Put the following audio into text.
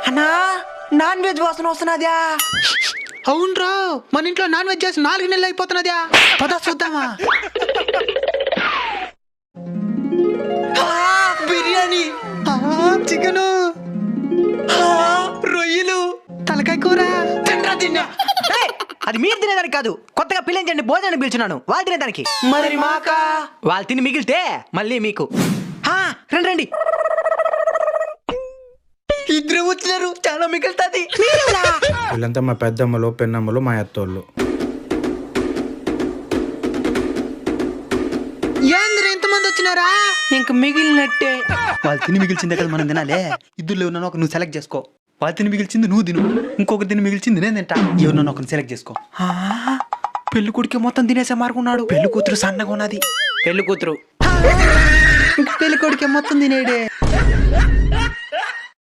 అన్నా non veg వాసన వస్తున్నదా? అవునరా, మన ఇంట్లో నాన్ వెజ్ చేసి 4 నెలలు అయిపోతున్నదా. పద చూద్దామా. బిర్యానీ, చికెను, రొయ్యలు, తలకాయ కూర. తిండ్రా తిన్నా. అది మీరు తినేదానికి కాదు, కొత్తగా పిలించండి భోజనం పిలుచున్నాను, వాళ్ళు తినేదానికి. మరి మాకా? వాళ్ళు తిని మిగిలితే మళ్ళీ మీకు. రండి రండి. ఇద్దరు వచ్చినారు, చాలా మిగులుతుంది. వీళ్ళంతా మా పెద్దమ్మలు పెన్నమ్మలు మా అత్తోళ్ళు. ఏంద్రా ఇంతమంది వచ్చినారా? ఇంక మిగిలినట్టే. వాళ్ళు తిని మిగిల్చిందే కదా మనం తినాలే. ఇద్దరు ఎవరినో ఒక నువ్వు సెలెక్ట్ చేసుకో. వాళ్ళు తిని మిగిల్చింది నువ్వు తిను, ఇంకొకరు తిని మిగిల్చింది నేను తింటా. ఎవరినో ఒకరిని సెలెక్ట్ చేసుకో. పెళ్లి కొడుకే మొత్తం తినేసే మార్కున్నాడు. పెళ్లి కూతురు సన్నగా ఉన్నది. పెళ్లి కూతురు పెళ్లి కొడుకే మొత్తం తినేడే.